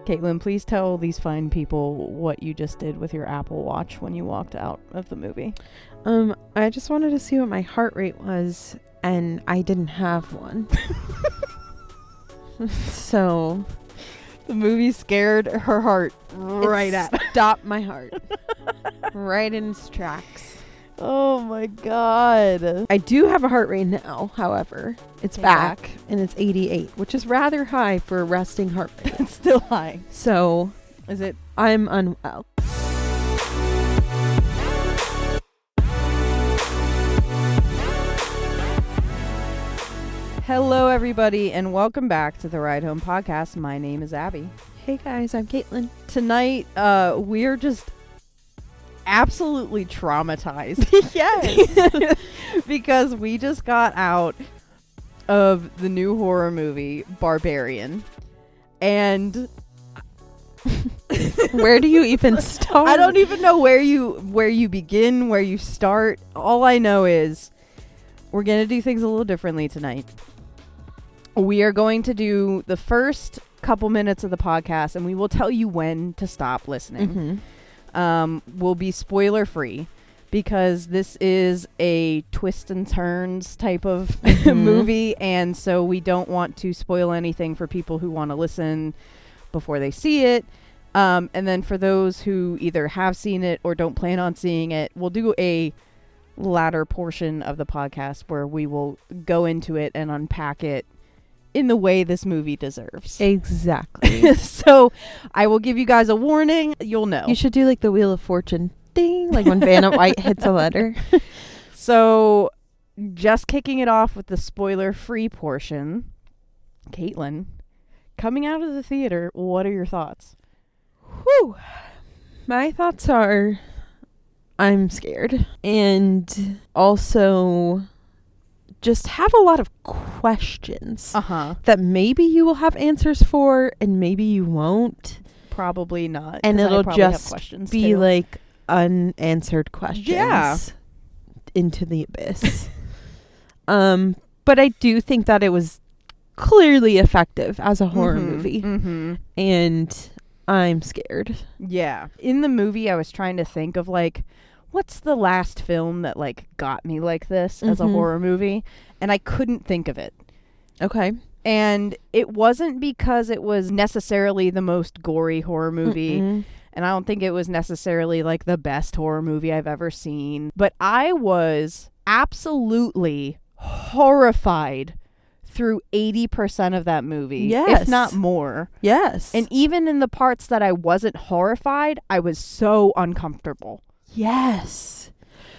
Caitlin, please tell these fine people what you just did with your Apple Watch when you walked out of the movie. I just wanted to see what my heart rate was, and I didn't have one. So the movie scared her heart right at. Stopped my heart. Right in its tracks. Oh my God. I do have a heart rate now, however. It's back. back, and it's 88, which is rather high for a resting heart rate. It's still high. So, is it? I'm unwell. Hello, everybody, and welcome back to the Ride Home Podcast. My name is Abby. Hey, guys, I'm Caitlin. Tonight, we're just absolutely traumatized. Yes. Because we just got out of the new horror movie, Barbarian. And where do you even start? I don't even know where you begin, where you start. All I know is we're going to do things a little differently tonight. We are going to do the first couple minutes of the podcast, and we will tell you when to stop listening. Mm-hmm. Will be spoiler free because this is a twist and turns type of movie, and so we don't want to spoil anything for people who want to listen before they see it. And then for those who either have seen it or don't plan on seeing it, we'll do a latter portion of the podcast where we will go into it and unpack it in the way this movie deserves. Exactly. So I will give you guys a warning. You'll know. You should do like the Wheel of Fortune ding, like when Vanna White hits a letter. So just kicking it off with the spoiler-free portion. Caitlin, coming out of the theater, what are your thoughts? Whew. My thoughts are I'm scared, and also just have a lot of questions that maybe you will have answers for and maybe you won't. Probably not. And it'll just be too. Like unanswered questions into the abyss. But I do think that it was clearly effective as a horror movie. Mm-hmm. And I'm scared. Yeah. In the movie, I was trying to think of like, what's the last film that like got me like this as a horror movie? And I couldn't think of it. Okay. And it wasn't because it was necessarily the most gory horror movie. And I don't think it was necessarily like the best horror movie I've ever seen. But I was absolutely horrified through 80% of that movie. Yes. If not more. Yes. And even in the parts that I wasn't horrified, I was so uncomfortable. Yes.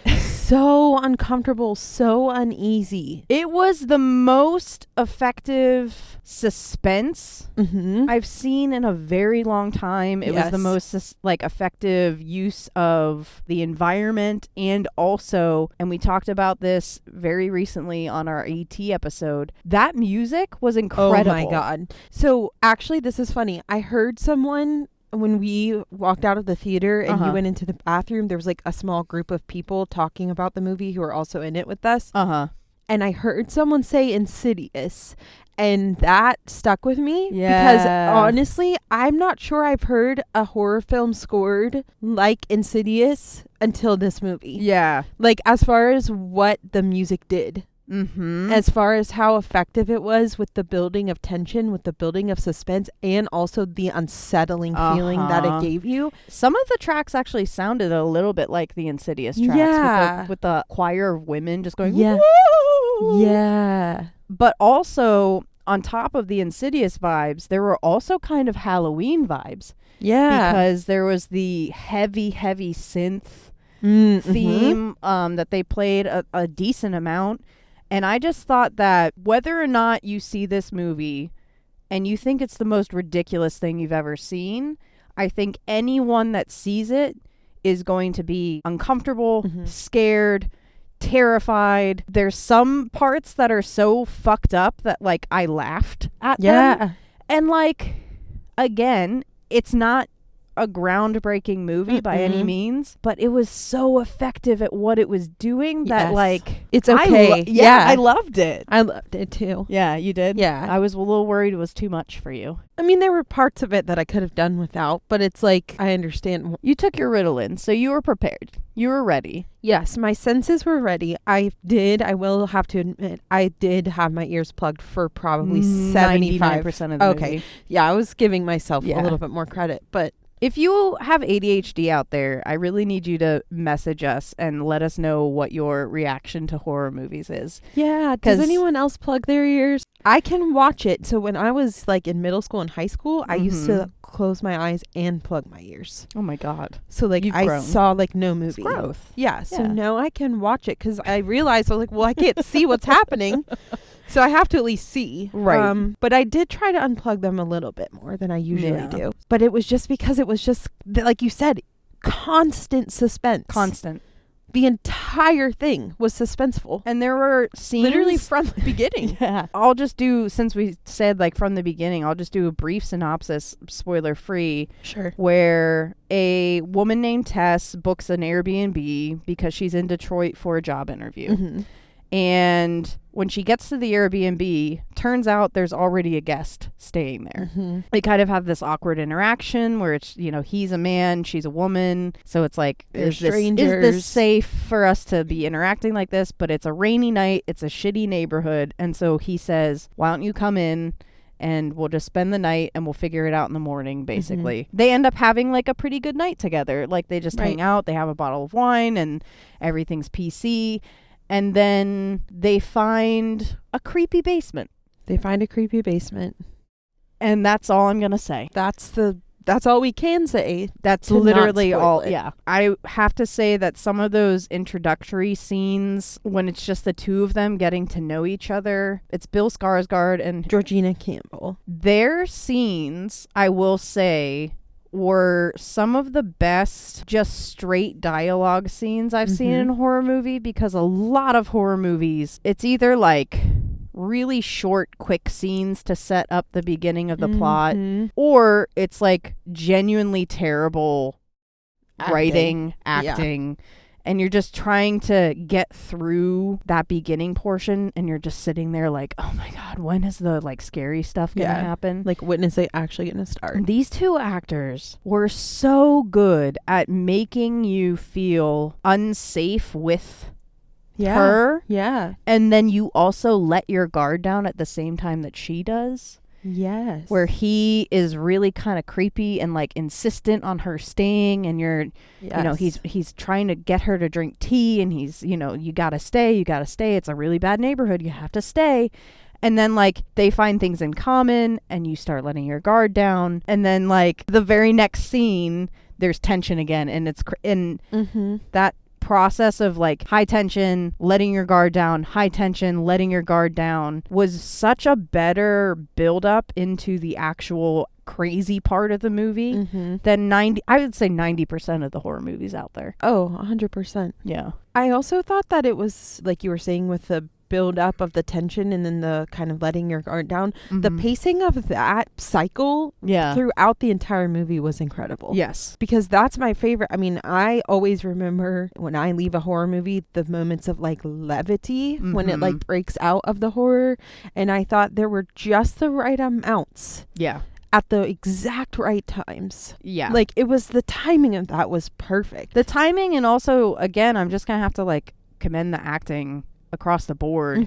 So uncomfortable, so uneasy. It was the most effective suspense I've seen in a very long time. It was the most effective use of the environment, and also, and we talked about this very recently on our ET episode, that music was incredible. Oh my God. So actually, this is funny. I heard someone, when we walked out of the theater and you went into the bathroom, there was like a small group of people talking about the movie who were also in it with us. And I heard someone say Insidious, and that stuck with me. Yeah. Because honestly, I'm not sure I've heard a horror film scored like Insidious until this movie. Yeah. Like as far as what the music did. As far as how effective it was with the building of tension, with the building of suspense, and also the unsettling feeling that it gave you. Some of the tracks actually sounded a little bit like the Insidious tracks with the choir of women just going woo! Yeah. But also on top of the Insidious vibes, there were also kind of Halloween vibes. Yeah. Because there was the heavy synth theme that they played a decent amount. And I just thought that whether or not you see this movie and you think it's the most ridiculous thing you've ever seen, I think anyone that sees it is going to be uncomfortable, scared, terrified. There's some parts that are so fucked up that like I laughed at them. And like, again, it's not a groundbreaking movie by any means, but it was so effective at what it was doing that like it's okay. I loved it. I loved it too. Yeah, you did? Yeah. I was a little worried it was too much for you. I mean, there were parts of it that I could have done without, but it's like, I understand. You took your Ritalin, so you were prepared. You were ready. Yes, my senses were ready. I will have to admit, I did have my ears plugged for probably 75% of the movie. Yeah, I was giving myself a little bit more credit, but if you have ADHD out there, I really need you to message us and let us know what your reaction to horror movies is. Yeah, does anyone else plug their ears? I can watch it. So when I was like in middle school and high school, I used to close my eyes and plug my ears. Oh my God. So like I saw like no movie. It's growth. Yeah, so now I can watch it because I realized I was like, well, I can't see what's happening. So I have to at least see. Right. But I did try to unplug them a little bit more than I usually do. But it was just because it was just, like you said, constant suspense. Constant. The entire thing was suspenseful. And there were scenes. Literally from the beginning. Yeah. I'll just do, since we said like from the beginning, I'll just do a brief synopsis, spoiler free. Sure. Where a woman named Tess books an Airbnb because she's in Detroit for a job interview. Mm-hmm. And when she gets to the Airbnb, turns out there's already a guest staying there. Mm-hmm. They kind of have this awkward interaction where it's, he's a man, she's a woman. So it's like, is this safe for us to be interacting like this? But it's a rainy night. It's a shitty neighborhood. And so he says, why don't you come in and we'll just spend the night and we'll figure it out in the morning, basically. Mm-hmm. They end up having like a pretty good night together. Like they just hang out. They have a bottle of wine and everything's PC. And then they find a creepy basement. And that's all I'm going to say. That's all we can say. That's literally all. Yeah. I have to say that some of those introductory scenes, when it's just the two of them getting to know each other, it's Bill Skarsgård and Georgina Campbell. Their scenes, I will say, were some of the best just straight dialogue scenes I've seen in a horror movie, because a lot of horror movies, it's either like really short, quick scenes to set up the beginning of the plot, or it's like genuinely terrible acting. And you're just trying to get through that beginning portion, and you're just sitting there like, oh my God, when is the like scary stuff gonna happen? Like, when is it actually gonna start? These two actors were so good at making you feel unsafe with her. Yeah. And then you also let your guard down at the same time that she does. Yes. Where he is really kind of creepy and like insistent on her staying, and he's trying to get her to drink tea, and he's, you gotta stay. It's a really bad neighborhood. You have to stay. And then like they find things in common and you start letting your guard down. And then like the very next scene, there's tension again. And it's, that process of like high tension, letting your guard down, high tension, letting your guard down was such a better build up into the actual crazy part of the movie than 90% of the horror movies out there. Oh, 100%. Yeah. I also thought that it was like you were saying with the build up of the tension and then the kind of letting your guard down, the pacing of that cycle throughout the entire movie was incredible. Yes. Because that's my favorite. I mean, I always remember when I leave a horror movie, the moments of like levity when it like breaks out of the horror. And I thought there were just the right amounts. Yeah. At the exact right times. Yeah. Like it was, the timing of that was perfect. The timing, and also, again, I'm just going to have to like commend the acting across the board.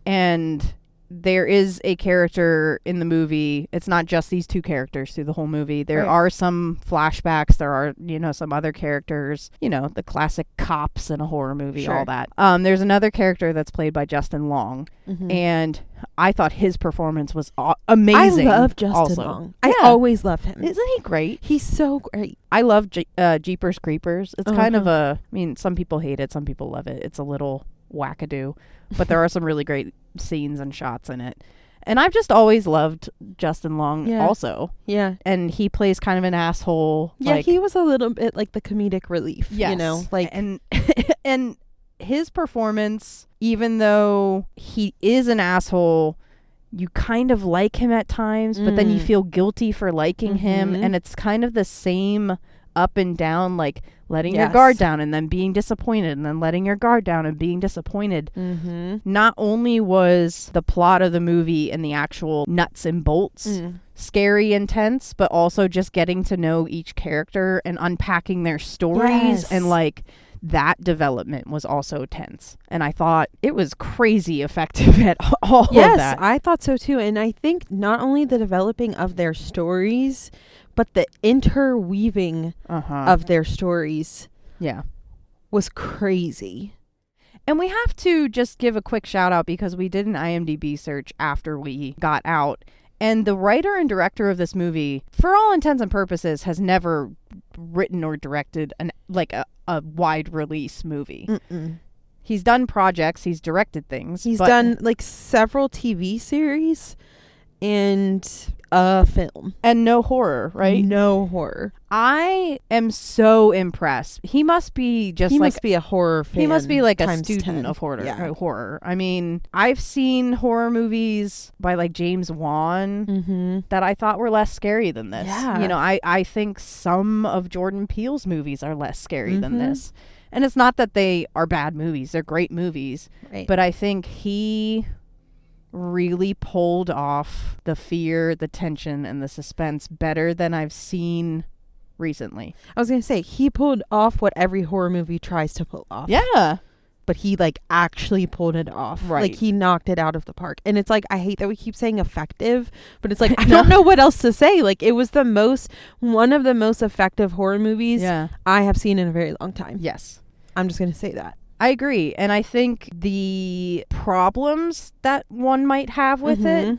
And there is a character in the movie. It's not just these two characters through the whole movie. There are some flashbacks. There are, some other characters, the classic cops in a horror movie, all that. There's another character that's played by Justin Long. And I thought his performance was amazing. I love Justin Long. I always love him. Isn't he great? He's so great. I love Jeepers Creepers. It's kind of some people hate it. Some people love it. It's a little wackadoo, but there are some really great scenes and shots in it. And I've just always loved Justin Long also. Yeah. And he plays kind of an asshole. Yeah, he was a little bit like the comedic relief, like, and and his performance, even though he is an asshole, you kind of like him at times, but then you feel guilty for liking him. And it's kind of the same up and down, like letting your guard down and then being disappointed and then letting your guard down and being disappointed. Not only was the plot of the movie and the actual nuts and bolts scary and tense, but also just getting to know each character and unpacking their stories and like that development was also tense. And I thought it was crazy effective at all of that. Yes, I thought so too. And I think not only the developing of their stories, but the interweaving of their stories was crazy. And we have to just give a quick shout out because we did an IMDb search after we got out. And the writer and director of this movie, for all intents and purposes, has never written or directed a wide release movie. He's done projects. He's directed things. He's done like several TV series and a film. And no horror, right? No horror. I am so impressed. He must be must be a horror fan. He must be like a student 10. of horror. I mean, I've seen horror movies by like James Wan that I thought were less scary than this. Yeah. You know, I think some of Jordan Peele's movies are less scary than this. And it's not that they are bad movies. They're great movies. Right. But I think he really pulled off the fear, the tension, and the suspense better than I've seen recently. I was going to say, he pulled off what every horror movie tries to pull off. Yeah. But he like actually pulled it off. Right. Like he knocked it out of the park. And it's like, I hate that we keep saying effective, but it's like, I don't know what else to say. Like it was one of the most effective horror movies I have seen in a very long time. Yes. I'm just going to say that. I agree. And I think the problems that one might have with it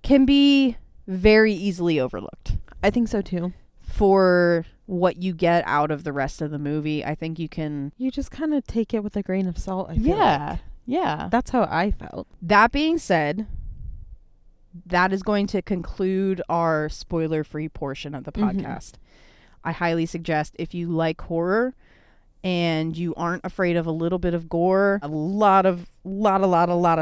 can be very easily overlooked. I think so too. For what you get out of the rest of the movie, I think you just kind of take it with a grain of salt. I feel like. Yeah. That's how I felt. That being said, that is going to conclude our spoiler-free portion of the podcast. I highly suggest if you like horror and you aren't afraid of a little bit of gore, a lot of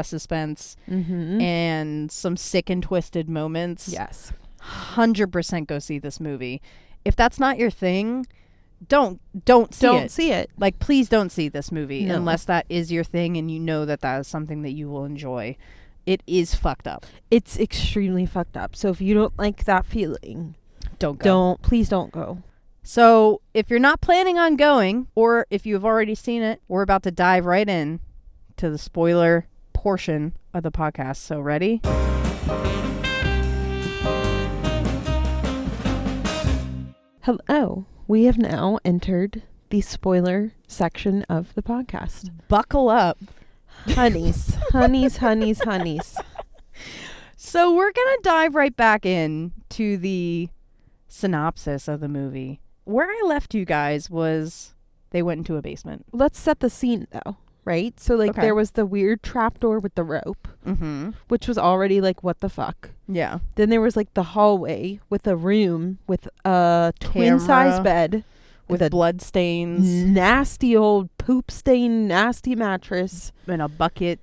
suspense, and some sick and twisted moments. Yes. 100% go see this movie. If that's not your thing, don't see it. Like, please don't see this movie unless that is your thing and you know that is something that you will enjoy. It is fucked up. It's extremely fucked up. So if you don't like that feeling, please don't go. So if you're not planning on going, or if you've already seen it, we're about to dive right in to the spoiler portion of the podcast. So ready? Hello. We have now entered the spoiler section of the podcast. Buckle up. Honeys. Honeys. So we're going to dive right back in to the synopsis of the movie. Where I left you guys was they went into a basement. Let's set the scene though, right? So like there was the weird trapdoor with the rope, which was already like, what the fuck? Yeah. Then there was like the hallway with a room with a twin-size bed with blood stains, nasty old poop stain, nasty mattress, and a bucket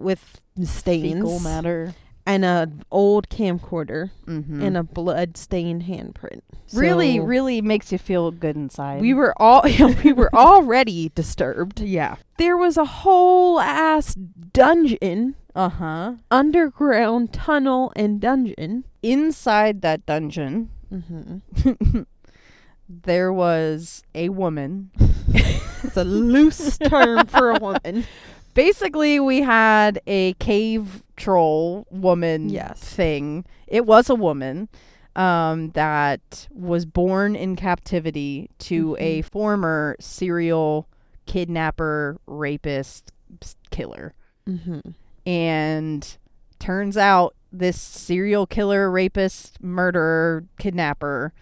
with stains, fecal matter, and a old camcorder, and a blood-stained handprint. So really makes you feel good inside. We were already disturbed. Yeah. There was a whole ass dungeon. Underground tunnel and dungeon. Inside that dungeon, there was a woman. It's a loose term for a woman. Basically, we had a cave troll woman thing. It was a woman that was born in captivity to a former serial kidnapper, rapist, killer. And turns out this serial killer, rapist, murderer, kidnapper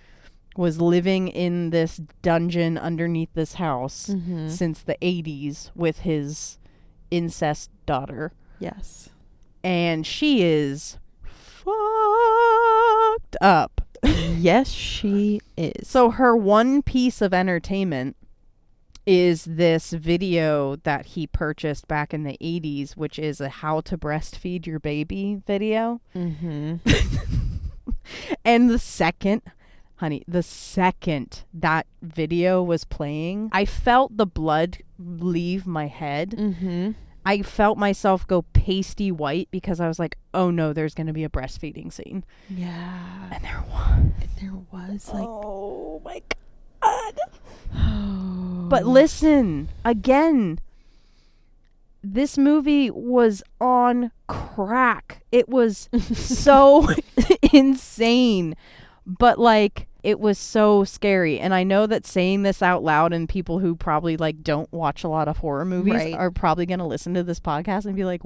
was living in this dungeon underneath this house since the 80s with his incest daughter. Yes. And she is fucked up. Yes, she is. So her one piece of entertainment is this video that he purchased back in the 80s, which is a how to breastfeed your baby video. Mm-hmm. And the second that video was playing, I felt the blood leave my head. Mm-hmm. I felt myself go pasty white because I was like, oh no, there's going to be a breastfeeding scene. Yeah. And there was. Like, oh my God. But listen, again, this movie was on crack. It was so insane. But like, it was so scary. And I know that saying this out loud, and people who probably like don't watch a lot of horror movies are probably going to listen to this podcast and be like,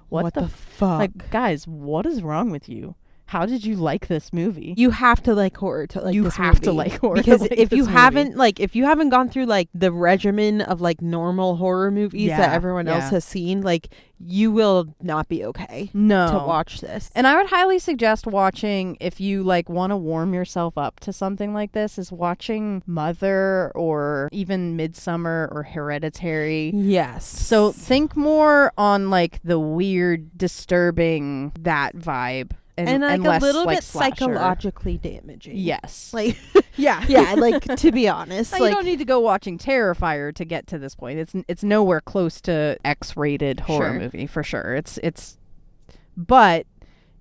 what the fuck? Like, guys, what is wrong with you? How did you like this movie? You have to like horror to like you this have movie. to like horror because like if you movie. haven't gone through like the regimen of like normal horror movies that everyone else has seen, like you will not be okay to watch this. And I would highly suggest watching, if you like want to warm yourself up to something like this, is watching Mother or even Midsummer or Hereditary. Yes. So think more on like the weird, disturbing, that vibe. And like less, a little like, bit slasher. psychologically damaging. Yes. Like yeah. like to be honest, like, you don't need to go watching Terrifier to get to this point. It's nowhere close to X-rated horror movie for sure. But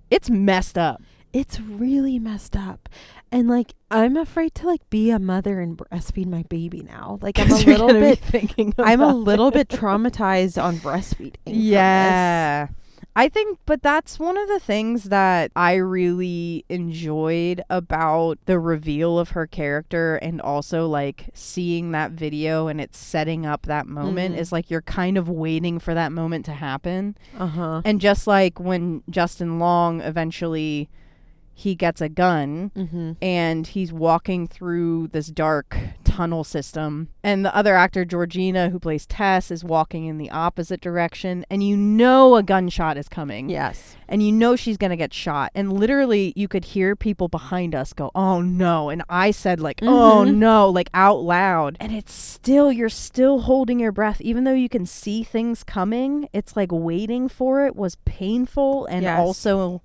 it's messed up. It's really messed up. And like I'm afraid to like be a mother and breastfeed my baby now. Like I'm a little bit thinking I'm a little bit traumatized on breastfeeding. Yeah. I think, but that's one of the things that I really enjoyed about the reveal of her character, and also like seeing that video and it's setting up that moment is like you're kind of waiting for that moment to happen. And just like when Justin Long eventually he gets a gun and he's walking through this dark tunnel system, and the other actor, Georgina, who plays Tess, is walking in the opposite direction, and you know a gunshot is coming. Yes. And you know she's gonna get shot, and literally you could hear people behind us go, oh no, and I said like oh no, like out loud, and you're still holding your breath even though you can see things coming. It's like waiting for it was painful and also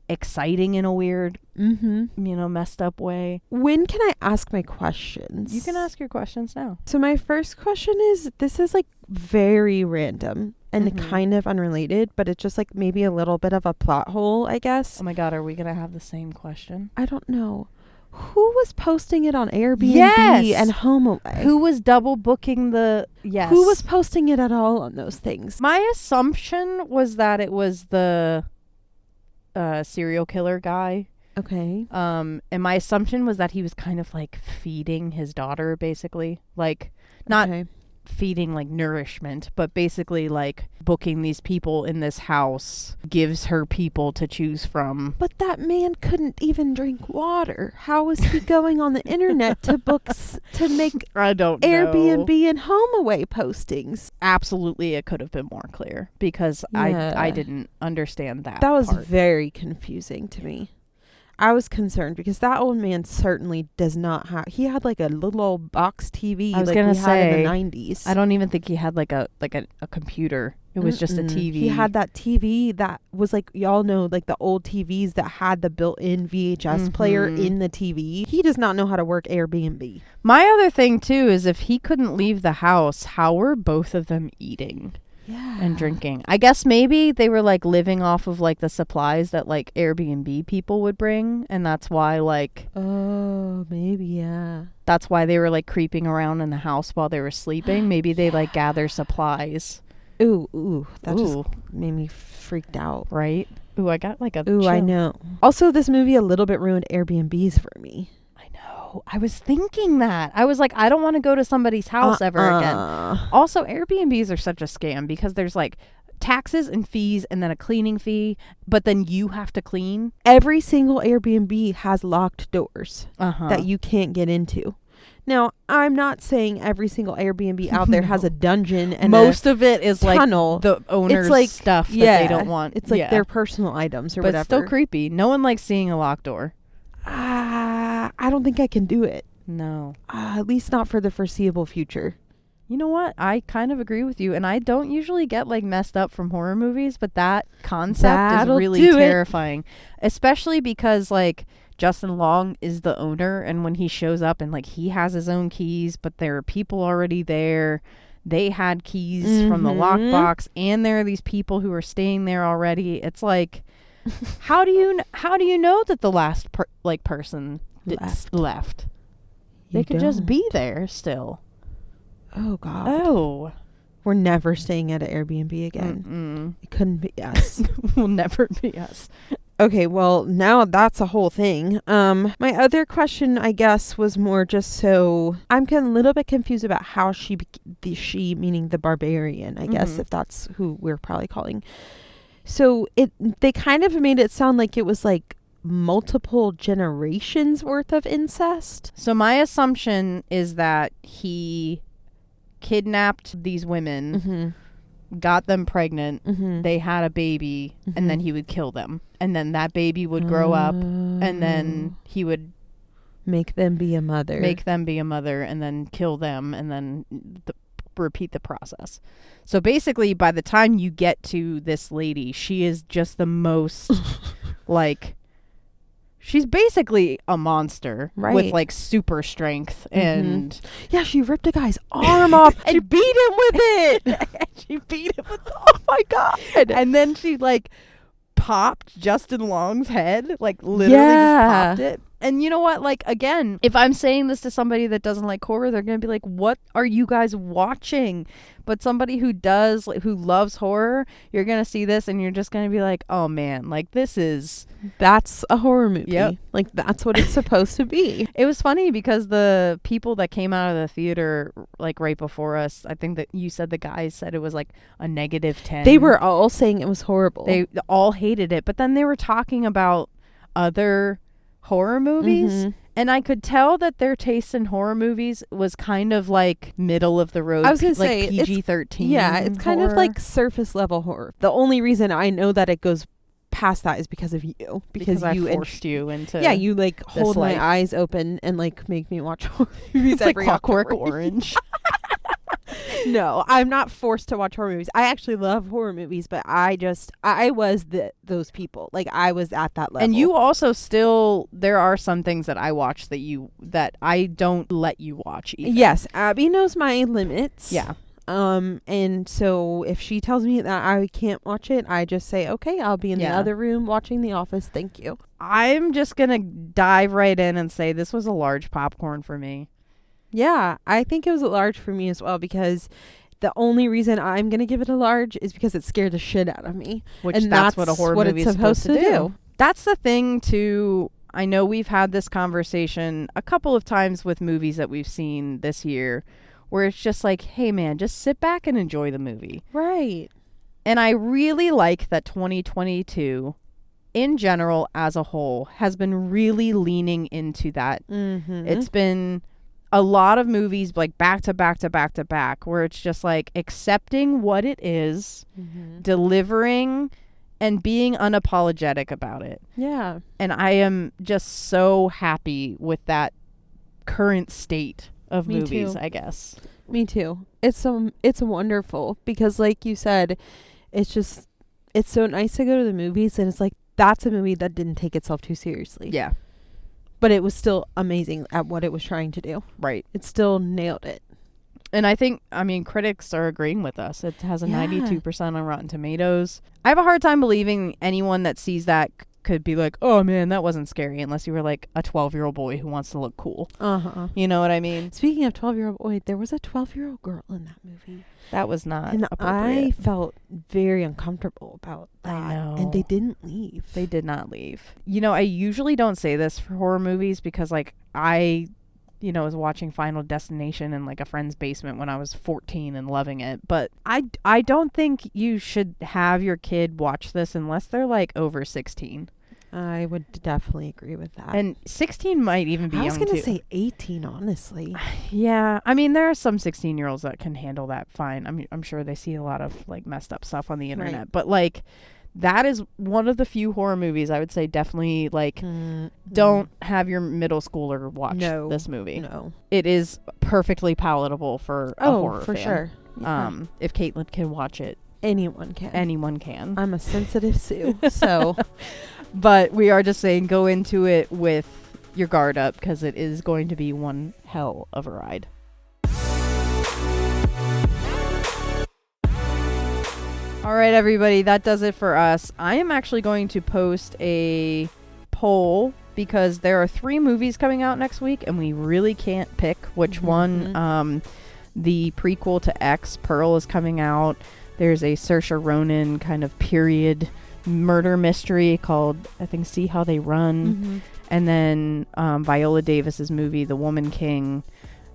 exciting in a weird, messed up way. When can I ask my questions? You can ask your questions now. So my first question is, this is like very random and kind of unrelated, but it's just like maybe a little bit of a plot hole, I guess. Oh my God, are we going to have the same question? I don't know. Who was posting it on Airbnb and HomeAway? Who was double booking Who was posting it at all on those things? My assumption was that it was the serial killer guy. Okay. And my assumption was that he was kind of like feeding his daughter, basically. Like, not feeding like nourishment, but basically like booking these people in this house, gives her people to choose from. But that man couldn't even drink water. How was he going on the internet to books to make I don't know. Airbnb and HomeAway postings? Absolutely, it could have been more clear because I didn't understand that. That was part. very confusing to me. I was concerned because that old man certainly does not have. He had like a little old box TV. I was like gonna we say, had in the 90s. I don't even think he had like a computer. It was just a TV. He had that TV that was like, y'all know, like the old TVs that had the built-in VHS player in the TV. He does not know how to work Airbnb. My other thing too is if he couldn't leave the house, how were both of them eating? And drinking? I guess maybe they were like living off of like the supplies that like Airbnb people would bring, and that's why like that's why they were like creeping around in the house while they were sleeping. Maybe they like gather supplies. That just made me freaked out. Right? I got like a chill. I know. Also, this movie a little bit ruined Airbnbs for me. I was thinking that. I was like, I don't want to go to somebody's house ever again. Also, Airbnbs are such a scam because there's like taxes and fees and then a cleaning fee, but then you have to clean. Every single Airbnb has locked doors that you can't get into. Now, I'm not saying every single Airbnb out there has a dungeon and most of it is tunnel. Like the owner's like, stuff that they don't want. It's like their personal items or but whatever. But it's still creepy. No one likes seeing a locked door. I don't think I can do it. No. At least not for the foreseeable future. You know what? I kind of agree with you. And I don't usually get like messed up from horror movies, but that concept is really terrifying. Especially because like Justin Long is the owner, and when he shows up and like he has his own keys, but there are people already there. They had keys from the lockbox, and there are these people who are staying there already. It's like, how do you know that the last person left? They could just be there still. Oh God. Oh, we're never staying at an Airbnb again. It couldn't be us. Will never be us. Okay, well, now that's a whole thing. My other question, I guess, was more just so I'm a little bit confused about how she meaning the Barbarian, I guess, if that's who we're probably calling. So they kind of made it sound like it was like multiple generations worth of incest. So my assumption is that he kidnapped these women, got them pregnant, they had a baby, and then he would kill them. And then that baby would grow up, and then he would make them be a mother, and then kill them, and then repeat the process. So basically, by the time you get to this lady, she is just the most like, she's basically a monster, right, with like super strength. And yeah, she ripped a guy's arm off and beat him with it. She beat him with, oh my God. And then she like popped Justin Long's head, like literally just popped it. And you know what? Like, again, if I'm saying this to somebody that doesn't like horror, they're going to be like, what are you guys watching? But somebody who does, like, who loves horror, you're going to see this and you're just going to be like, oh man, like that's a horror movie. Yep. Like, that's what it's supposed to be. It was funny because the people that came out of the theater, like right before us, I think that you said the guys said it was like a -10. They were all saying it was horrible. They all hated it. But then they were talking about other horror movies, and I could tell that their taste in horror movies was kind of like middle of the road. I was gonna say PG-13. Yeah, it's kind of like surface level horror. The only reason I know that it goes past that is because of you, because you forced you into you like hold my eyes open and like make me watch horror movies. It's like Clockwork Orange. No, I'm not forced to watch horror movies. I actually love horror movies, but I was those people. Like, I was at that level. And you also still, there are some things that I watch that I don't let you watch either. Yes, Abby knows my limits. Yeah. And so if she tells me that I can't watch it, I just say, okay, I'll be in the other room watching The Office. Thank you. I'm just gonna dive right in and say this was a large popcorn for me. Yeah, I think it was a large for me as well, because the only reason I'm going to give it a large is because it scared the shit out of me. And that's what a horror movie is supposed to do. That's the thing too. I know we've had this conversation a couple of times with movies that we've seen this year where it's just like, hey man, just sit back and enjoy the movie. Right. And I really like that 2022 in general as a whole has been really leaning into that. It's been a lot of movies like back to back to back to back where it's just like accepting what it is, delivering, and being unapologetic about it. Yeah. And I am just so happy with that current state of movies, I guess. Me too. It's wonderful because, like you said, it's so nice to go to the movies and it's like, that's a movie that didn't take itself too seriously. Yeah. But it was still amazing at what it was trying to do. Right. It still nailed it. And I think, critics are agreeing with us. It has a 92% on Rotten Tomatoes. I have a hard time believing anyone that sees that could be like, oh man, that wasn't scary, unless you were like a 12-year-old boy who wants to look cool. You know what I mean? Speaking of 12-year-old boy, there was a 12-year-old girl in that movie. That was not and appropriate. I felt very uncomfortable about that. I know. And they didn't leave. They did not leave. You know, I usually don't say this for horror movies because like I was watching Final Destination in like a friend's basement when I was 14 and loving it. But I don't think you should have your kid watch this unless they're like over 16. I would definitely agree with that. And 16 might even be young too. I was going to say 18, honestly. Yeah. I mean, there are some 16-year-olds that can handle that fine. I'm sure they see a lot of like messed up stuff on the internet. Right. But like that is one of the few horror movies I would say definitely like don't have your middle schooler watch this movie. No. It is perfectly palatable for a horror for fan. Sure. Yeah. If Caitlin can watch it. Anyone can. I'm a sensitive Sue, so. But we are just saying go into it with your guard up because it is going to be one hell of a ride. All right, everybody, that does it for us. I am actually going to post a poll because there are 3 movies coming out next week and we really can't pick which one. The prequel to X, Pearl, is coming out. There's a Saoirse Ronan kind of period murder mystery called, I think, See How They Run. And then Viola Davis's movie, The Woman King,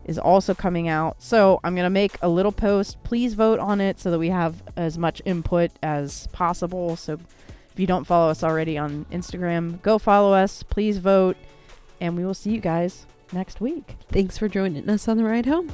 is also coming out. So I'm going to make a little post. Please vote on it so that we have as much input as possible. So if you don't follow us already on Instagram, go follow us. Please vote. And we will see you guys next week. Thanks for joining us on the ride home.